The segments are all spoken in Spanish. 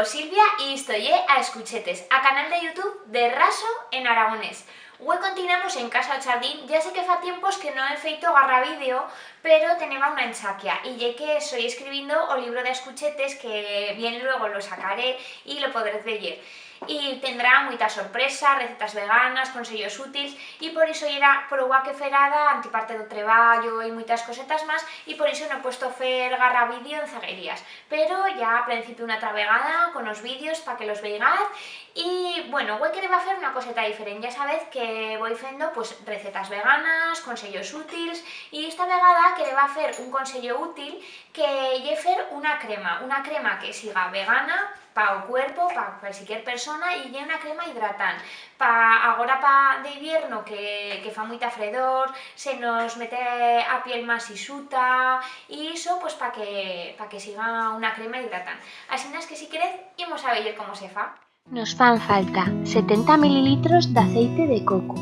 Silvia y estoy a Escuchetes, a canal de YouTube de Raso en aragonés. Hoy continuamos en casa Chardín. Ya sé que fa tiempos que no he feito garra vídeo, pero tenía una enxaquia y ya que estoy escribiendo o libro de Escuchetes que bien luego lo sacaré y lo podré leer. Y tendrá muchas sorpresas, recetas veganas, consejos útiles y por eso era proba que ferada, antiparte do treballo y muchas cosetas más y por eso no he puesto fer garra vídeo en zaguerías. Pero ya a principio una otra vegada con los vídeos para que los veáis y bueno, hoy quería hacer una coseta diferente. Ya sabéis que voy haciendo pues recetas veganas, consejos útiles y esta vegada quería hacer un consejo útil que lle fer una crema que siga vegana para el cuerpo, para cualquier persona y una crema hidratante. Ahora de invierno que fa muy fredor, se nos mete a piel más isuta y eso pues para que siga una crema hidratante. Así es que si queréis, vamos a ver cómo se fa. Nos fan falta 70 ml de aceite de coco,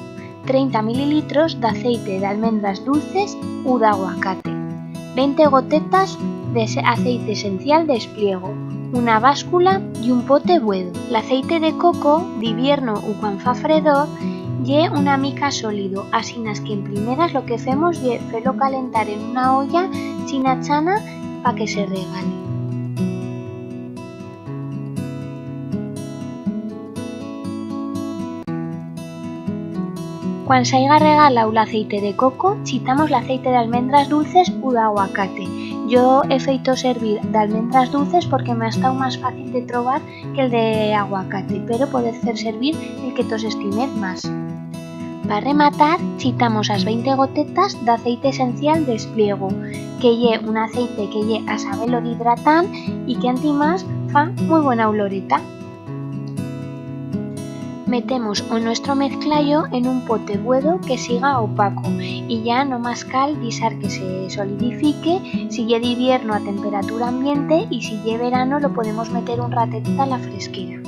30 ml de aceite de almendras dulces o de aguacate, 20 gotetas de aceite esencial de espliego, una báscula y un pote buedo. El aceite de coco, de invierno o cuando fa fredor, lle una mica sólido, así que en primeras lo que hacemos es felo calentar en una olla china chana para que se regale. Cuando se haya regalado el aceite de coco, chitamos el aceite de almendras dulces o de aguacate. Yo he feito servir de almendras dulces porque me ha estado más fácil de trobar que el de aguacate, pero podéis hacer servir el que tos estiméis más. Para rematar, chitamos las 20 gotetas de aceite esencial de espliego, que lle un aceite que lle a sabelo de hidratán y que antimás fa muy buena oloreta. Metemos o nuestro mezclallo en un pote buedo que siga opaco y ya no más cal disar que se solidifique. Si lle de invierno a temperatura ambiente y si lle verano lo podemos meter un ratito a la fresquera.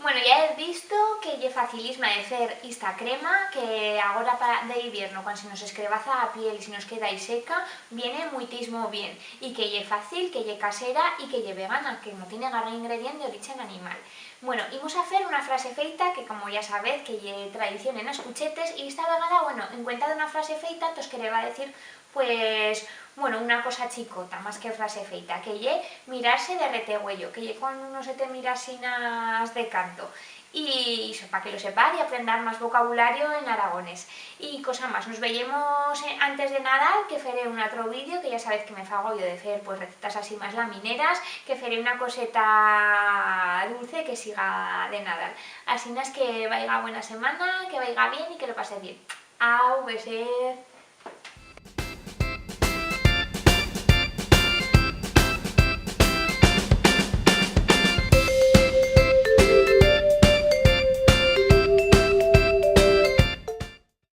Bueno, ya he visto que lle facilísima de hacer esta crema, que ahora de invierno, cuando se nos escrebaza la piel y se nos queda ahí seca, viene muitísimo bien. Y que lle fácil, que lle casera y que lle vegana, que no tiene gran ingrediente de origen animal. Bueno, vamos a hacer una frase feita que, como ya sabéis, que lle tradición en Escuchetes, y esta vegada, bueno, en cuenta de una frase feita, os quería decir, pues, bueno, una cosa chicota, más que frase feita, que lle mirarse de retegüello, que lle con unos te mirasinas de canto. Y eso, para que lo sepáis y aprender más vocabulario en aragonés. Y cosa más, nos veíamos antes de Nadal, que faré un otro vídeo, que ya sabéis que me fago yo de hacer pues recetas así más lamineras, que faré una coseta dulce que siga de Nadal. Así es que vaya buena semana, que vaya bien y que lo pase bien. Au, beser.